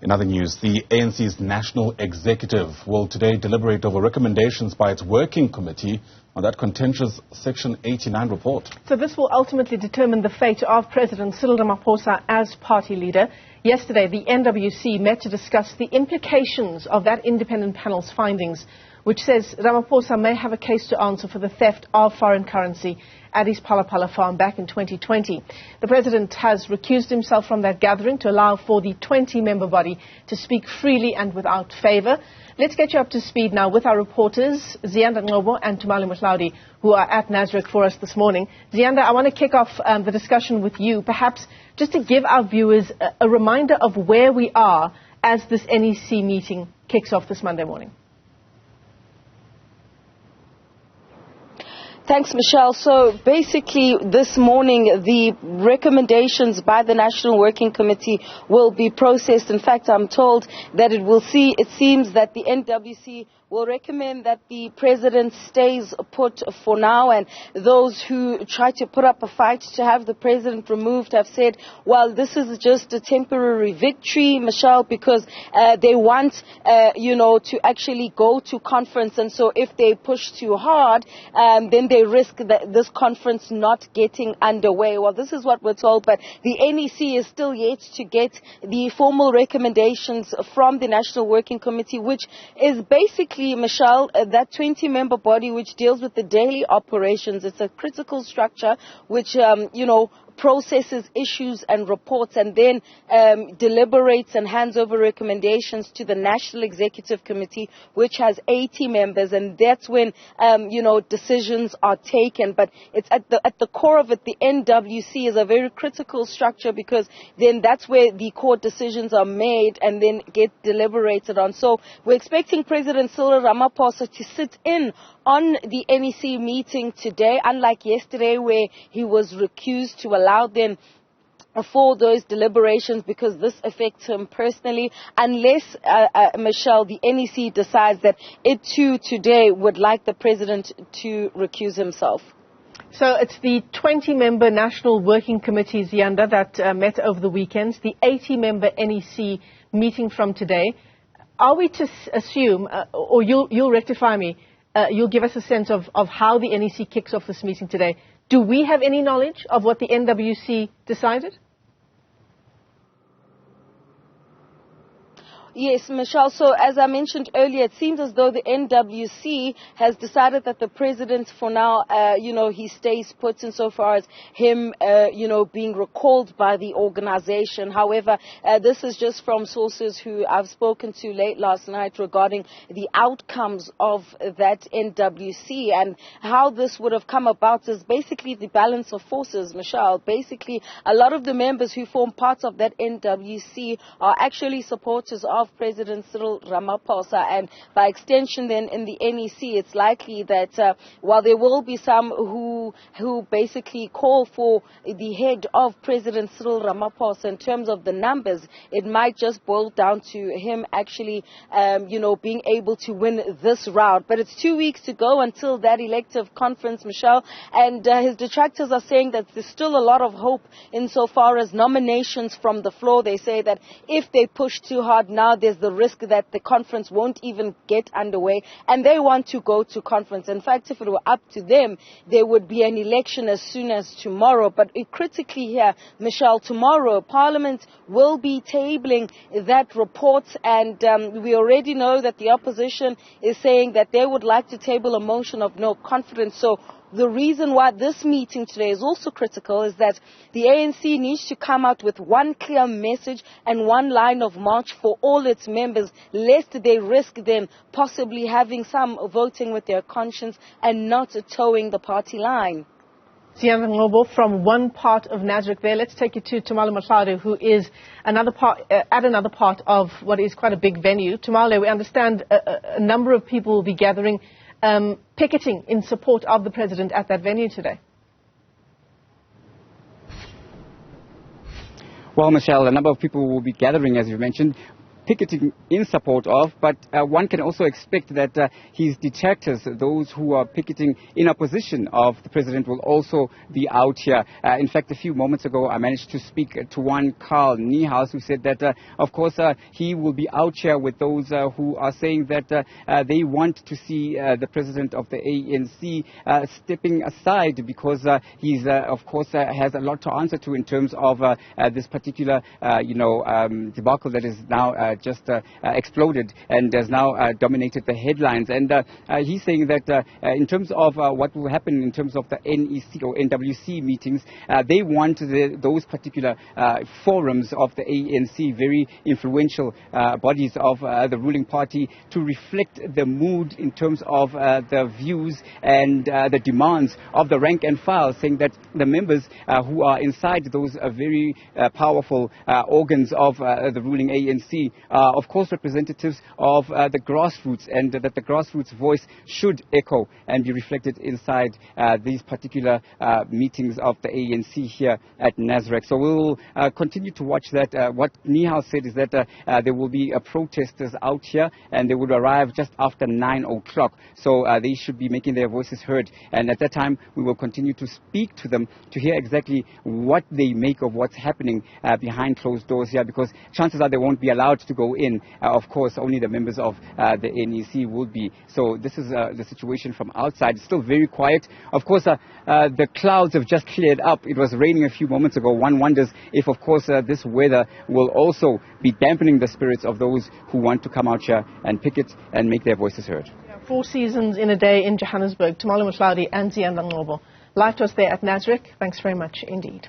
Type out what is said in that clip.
In other news, the ANC's National Executive will today deliberate over recommendations by its working committee on that contentious Section 89 report. So this will ultimately determine the fate of President Cyril Ramaphosa as party leader. Yesterday, the NWC met to discuss the implications of that independent panel's findings, which says Ramaphosa may have a case to answer for the theft of foreign currency at his Phala Phala farm back in 2020. The president has recused himself from that gathering to allow for the 20-member body to speak freely and without favour. Let's get you up to speed now with our reporters, Ziyanda Ngcobo and Tumaole, who are at Nasrec for us this morning. Ziyanda, I want to kick off the discussion with you, perhaps just to give our viewers a reminder of where we are as this NEC meeting kicks off this Monday morning. Thanks, Michelle. So basically this morning the recommendations by the National Working Committee will be processed. In fact, I'm told that it seems that the NWC will recommend that the president stays put for now, and those who try to put up a fight to have the president removed have said, well, this is just a temporary victory, Michelle, because they want, to actually go to conference, and so if they push too hard, then they risk this conference not getting underway. Well, this is what we're told, but the NEC is still yet to get the formal recommendations from the National Working Committee, which is basically, Michelle, that 20-member body which deals with the daily operations. It's a critical structure which, processes issues and reports and then deliberates and hands over recommendations to the National Executive Committee, which has 80 members, and that's when decisions are taken. But it's at the core of it, the NWC is a very critical structure, because then that's where the core decisions are made and then get deliberated on. So we're expecting President Cyril Ramaphosa to sit in on the NEC meeting today, unlike yesterday where he was recused, to allow then for those deliberations, because this affects him personally, unless, Michelle, the NEC decides that it too today would like the president to recuse himself. So it's the 20-member National Working Committee, Ziyanda, that met over the weekend, the 80-member NEC meeting from today. Are we to assume, or you'll rectify me, you'll give us a sense of how the NEC kicks off this meeting today. Do we have any knowledge of what the NWC decided? Yes, Michelle. So as I mentioned earlier, it seems as though the NWC has decided that the president for now, he stays put insofar as him, being recalled by the organization. However, this is just from sources who I've spoken to late last night regarding the outcomes of that NWC, and how this would have come about is basically the balance of forces, Michelle. Basically, a lot of the members who form part of that NWC are actually supporters of President Cyril Ramaphosa, and by extension then in the NEC it's likely that while there will be some who basically call for the head of President Cyril Ramaphosa in terms of the numbers, it might just boil down to him actually being able to win this round. But it's 2 weeks to go until that elective conference, Michelle, and his detractors are saying that there's still a lot of hope insofar as nominations from the floor. They say that if they push too hard now, there's the risk that the conference won't even get underway, and they want to go to conference. In fact, if it were up to them, there would be an election as soon as tomorrow. But critically here, Michelle, tomorrow Parliament will be tabling that report, and we already know that the opposition is saying that they would like to table a motion of no confidence. So the reason why this meeting today is also critical is that the ANC needs to come out with one clear message and one line of march for all its members, lest they risk then possibly having some voting with their conscience and not towing the party line. Ziyanda Ngcobo, from one part of Nasrec there, let's take you to Tumaole, who is at another part of what is quite a big venue. Tumaole, we understand a number of people will be gathering, picketing in support of the president at that venue today. Well, Michelle, a number of people will be gathering, as you mentioned. picketing in support of, but one can also expect that his detractors, those who are picketing in opposition of the president, will also be out here. In fact, a few moments ago, I managed to speak to one Carl Niehaus, who said that, of course, he will be out here with those who are saying that they want to see the president of the ANC stepping aside because he's, of course, has a lot to answer to in terms of this particular, debacle that is now just exploded and has now dominated the headlines. And he's saying that in terms of what will happen in terms of the NEC or NWC meetings, they want those particular forums of the ANC, very influential bodies of the ruling party, to reflect the mood in terms of the views and the demands of the rank and file, saying that the members who are inside those very powerful organs of the ruling ANC are, of course, representatives of the grassroots, and that the grassroots voice should echo and be reflected inside these particular meetings of the ANC here at Nasrec. So we'll continue to watch that. What Niehaus said is that there will be protesters out here, and they would arrive just after 9 o'clock. So they should be making their voices heard. And at that time, we will continue to speak to them to hear exactly what they make of what's happening behind closed doors here, because chances are they won't be allowed to go in. Of course, only the members of the NEC will be. So this is the situation from outside. It's still very quiet. Of course, the clouds have just cleared up. It was raining a few moments ago. One wonders if, of course, this weather will also be dampening the spirits of those who want to come out here and picket and make their voices heard. 4 seasons in a day in Johannesburg. Tumaole and Ziyanda Ngcobo. Live to us there at Nasrec. Thanks very much indeed.